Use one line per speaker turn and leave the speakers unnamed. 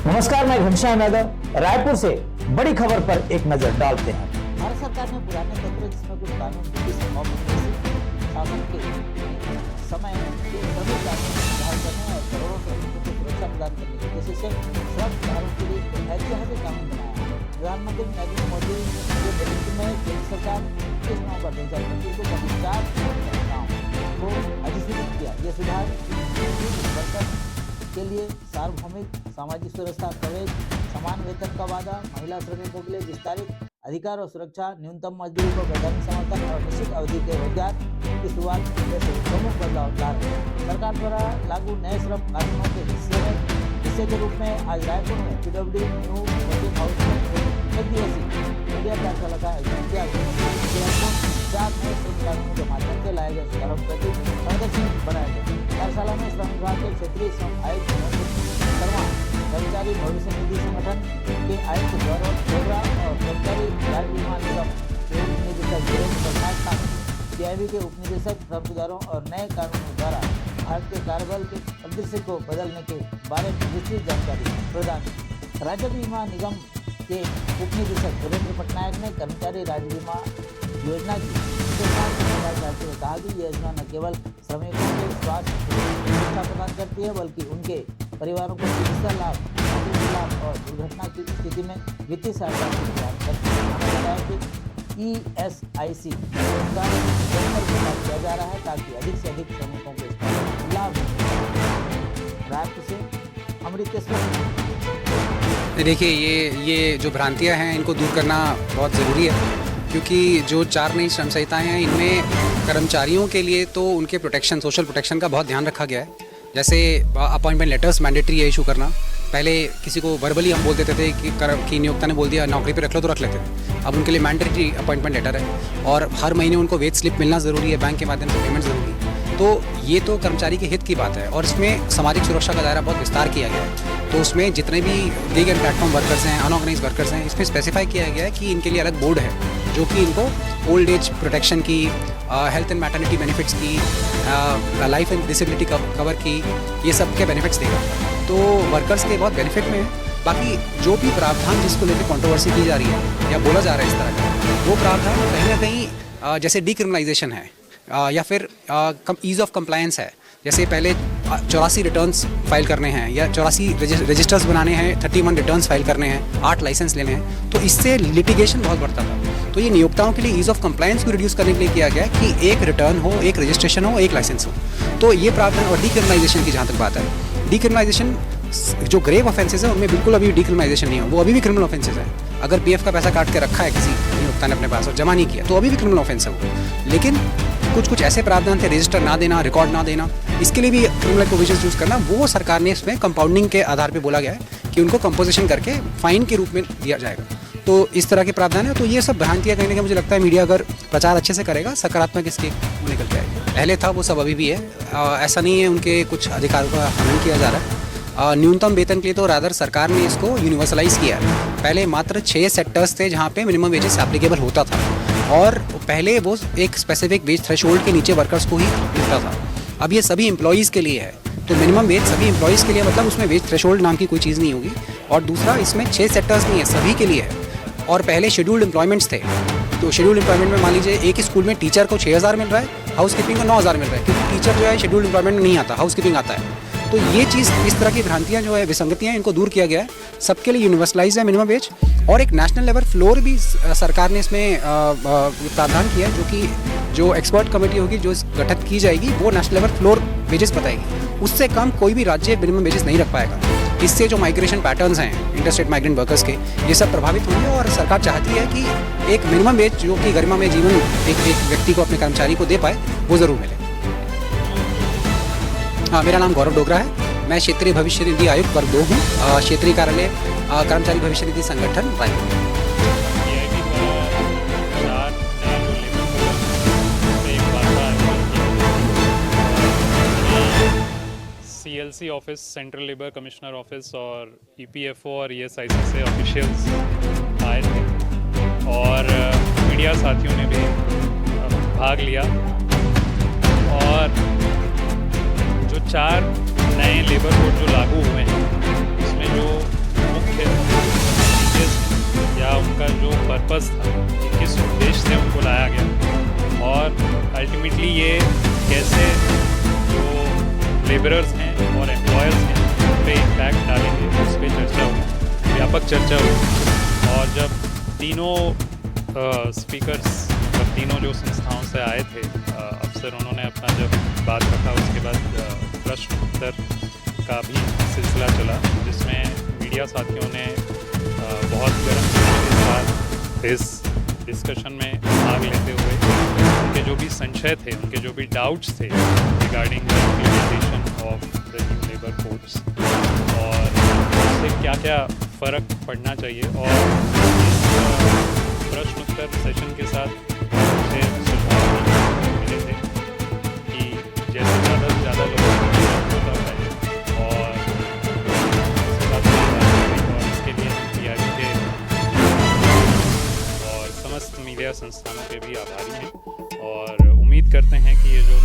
नमस्कार, मैं घनश्याम यादव रायपुर से बड़ी खबर पर एक नजर डालते हैं।
भारत सरकार ने पुराने तंत्र जिसमें कुछ कानून शासन के समय के सभी कानून सुधार करने और करोड़ों श्रमिकों को सुरक्षा प्रदान करने की कोशिश से श्रम सुधारों के लिए ऐतिहासिक कानून बनाया। प्रधानमंत्री नरेंद्र मोदी के नेतृत्व में केंद्र सरकार 21 नवंबर 2025 को सभी 4 को अधिसूचित किया। ये सुधार वर्कर के लिए सार्वभौमिक सामाजिक सुरक्षा कवरेज, समान वेतन का वादा, महिला श्रमिकों के लिए विस्तारित अधिकार और सुरक्षा, न्यूनतम मजदूरी को वैधानिक समर्थन और निश्चित अवधि के रोजगार की शुरुआत जैसे प्रमुख बदलाव ला रहे हैं। सरकार द्वारा लागू नए श्रम कानूनों के हिस्से के रूप में आज रायपुर में पीडब्ल्यूडी न्यू वर्किंग हाउस में एक दिवसीय मीडिया कार्यशाला का आयोजन किया गया। 4 नए श्रम कानूनों के माध्यम से लाए गए सुधारों के प्रति प्रदर्शन बनाया गया। कार्यशाला में श्रम विभाग के क्षेत्रीय श्रम आयुक्त शर्मा, कर्मचारी भविष्य निधि संगठन के आयुक्त गौरव डोगरा और कर्मचारी राज्य बीमा निगम के उपनिदेशक वीरेंद्र प्रसाद, पीआईबी के उपनिदेशक श्रम सुधारों और नए कानूनों द्वारा भारतीय कार्यबल के परिदृश्य को बदलने के बारे में विस्तृत जानकारी प्रदान की। राज्य बीमा निगम के उपनिदेशक वीरेंद्र पटनायक ने कर्मचारी राज्य बीमा योजना की करते हुए कहा कि योजना न केवल श्रमिकों के स्वास्थ्य सुरक्षा प्रदान करती है बल्कि उनके परिवारों को चिकित्सा लाभ, नौकरी लाभ और दुर्घटना की स्थिति में वित्तीय सहायता प्रदान करती है। उन्होंने बताया कि ESIC रोजगार केंद्र को लागू किया जा रहा है ताकि अधिक से अधिक श्रमिकों को इसका लाभ मिले। रायपुर से अमृतेश्वर।
देखिए, ये जो भ्रांतियां हैं इनको दूर करना बहुत ज़रूरी है, क्योंकि जो 4 नई श्रम संहिताएँ हैं इनमें कर्मचारियों के लिए तो उनके प्रोटेक्शन, सोशल प्रोटेक्शन का बहुत ध्यान रखा गया है। जैसे अपॉइंटमेंट लेटर्स मैंडेटरी है इशू करना। पहले किसी को वर्बली हम बोल देते थे कि नियोक्ता ने बोल दिया नौकरी पे रख लो तो रख लेते थे। अब उनके लिए मैंडेटरी अपॉइंटमेंट लेटर है और हर महीने उनको वेज स्लिप मिलना ज़रूरी है, बैंक के माध्यम से पेमेंट ज़रूरी है। तो ये तो कर्मचारी के हित की बात है और इसमें सामाजिक सुरक्षा का दायरा बहुत विस्तार किया गया है। तो उसमें जितने भी गिग एंड प्लेटफॉर्म वर्कर्स हैं, अनऑर्गेनाइज वर्कर्स हैं, इसमें स्पेसिफाई किया गया है कि इनके लिए अलग बोर्ड है जो कि इनको ओल्ड एज प्रोटेक्शन की, हेल्थ एंड मैटर्निटी बेनिफिट्स की, लाइफ एंड डिसेबिलिटी कवर की, ये सब के बेनिफिट्स देगा। तो वर्कर्स के बहुत बेनिफिट में है। बाकी जो भी प्रावधान जिसको लेकर कंट्रोवर्सी की जा रही है या बोला जा रहा है इस तरह का, वो प्रावधान कहीं ना कहीं जैसे डीक्रिमिनलाइजेशन है या फिर ईज़ ऑफ कंप्लायंस है। जैसे पहले 84 रिटर्न्स फाइल करने हैं या 84 रजिस्टर्स बनाने हैं, 31 रिटर्न्स फाइल करने हैं, 8 लाइसेंस लेने हैं, तो इससे लिटिगेशन बहुत बढ़ता था। तो ये नियोक्ताओं के लिए ईज़ ऑफ कंप्लायंस को रिड्यूस करने के लिए किया गया है कि एक रिटर्न हो, एक रजिस्ट्रेशन हो, एक लाइसेंस हो। तो ये प्रावधान। और डीक्रिमिनलाइजेशन की जहाँ तक बात है, डीक्रिमिनलाइजेशन जो ग्रेव ऑफेंसेज है उनमें बिल्कुल अभी डीक्रिमिनलाइजेशन नहीं है, वो अभी भी क्रिमिनल ऑफेंसेज है। अगर पीएफ का पैसा काट के रखा है किसी नियोक्ता ने अपने पास और जमा नहीं किया तो अभी भी क्रिमिनल ऑफेंस है वो। लेकिन कुछ ऐसे प्रावधान थे, रजिस्टर ना देना, रिकॉर्ड ना देना, इसके लिए भी क्रिमिनल प्रोविजंस यूज़ करना, वो सरकार ने इसमें कंपाउंडिंग के आधार पे बोला गया है कि उनको कंपोजिशन करके फाइन के रूप में दिया जाएगा। तो इस तरह के प्रावधान है। तो ये सब भ्रांतियाँ कहीं ना कहीं मुझे लगता है मीडिया अगर प्रचार अच्छे से करेगा, सकारात्मक इसके निकल के आएगा। पहले था वो सब अभी भी है। ऐसा नहीं है उनके कुछ अधिकारों का हनन किया जा रहा है। न्यूनतम वेतन के लिए तो रादर सरकार ने इसको यूनिवर्सलाइज किया है। पहले मात्र 6 सेक्टर्स थे जहाँ पे मिनिमम वेजेस एप्लीकेबल होता था और पहले वो एक स्पेसिफिक वेज थ्रेशोल्ड के नीचे वर्कर्स को ही मिलता था। अब ये सभी एम्प्लॉयज़ के लिए है, तो मिनिमम वेज सभी एम्प्लॉयज़ के लिए, मतलब उसमें वेज थ्रेशोल्ड नाम की कोई चीज़ नहीं होगी। और दूसरा, इसमें 6 सेक्टर्स नहीं है, सभी के लिए है। और पहले शेड्यूल्ड एम्प्लॉयमेंट्स थे, तो शेड्यूल्ड एम्प्लॉयमेंट में मान लीजिए एक स्कूल में टीचर को 6000 मिल रहा है, हाउस कीपिंग को 9000 मिल रहा है, क्योंकि टीचर जो है शेड्यूल्ड एम्प्लॉयमेंट में नहीं आता, हाउस कीपिंग आता है। तो ये चीज़, इस तरह की भ्रांतियाँ जो है, विसंगतियाँ, इनको दूर किया गया है। सबके लिए यूनिवर्सलाइज है मिनिमम वेज और एक नेशनल लेवल फ्लोर भी सरकार ने इसमें प्रावधान किया है, जो कि जो एक्सपर्ट कमेटी होगी जो गठित की जाएगी वो नेशनल लेवल फ्लोर वेजेस बताएगी। उससे कम कोई भी राज्य मिनिमम वेजेस नहीं रख पाएगा। इससे जो माइग्रेशन पैटर्न्स हैं इंटरस्टेट माइग्रेंट वर्कर्स के, ये सब प्रभावित होंगे और सरकार चाहती है कि एक मिनिमम वेज जो कि गरिमा में जीवन एक व्यक्ति को, अपने कर्मचारी को दे पाए, वो ज़रूर मिले। हाँ, मेरा नाम गौरव डोगरा है। मैं क्षेत्रीय भविष्य निधि आयुक्त वर्ग 2 हूँ, क्षेत्रीय कार्यालय कर्मचारी भविष्य निधि संगठन Raipur.
CLC office, central labour commissioner office और EPFO और ESIC से ऑफिशियल्स आए थे और मीडिया साथियों ने भी भाग लिया। और जो 4 नए लेबर कोड जो लागू हुए हैं, इसमें जो मुख्य चीज़ या उनका जो पर्पस था, कि किस उद्देश्य से उनको लाया गया और अल्टीमेटली ये कैसे जो लेबरर्स हैं और एम्प्लॉयर्स हैं उन पे इम्पैक्ट डालेंगे, उस पर चर्चा हुई, व्यापक चर्चा हुई। और जब तीनों स्पीकर्स, जब तीनों जो संस्थाओं से आए थे अफसर, उन्होंने अपना जब बात रखा, उसके बाद प्रश्न उत्तर का भी सिलसिला चला, जिसमें मीडिया साथियों ने बहुत गर्म के साथ इस डिस्कशन में भाग लेते हुए उनके जो भी संशय थे, उनके जो भी डाउट्स थे regarding the implementation of the new labour codes और उससे क्या क्या फ़र्क पड़ना चाहिए, और इस प्रश्न उत्तर सेशन के साथ मुझे सुझाव मिले थे कि जैसे ज़्यादा से ज़्यादा लोगों को होता है और इसके लिए PRU के और समस्त मीडिया संस्थानों के भी आभारी हैं और उम्मीद करते हैं कि ये जो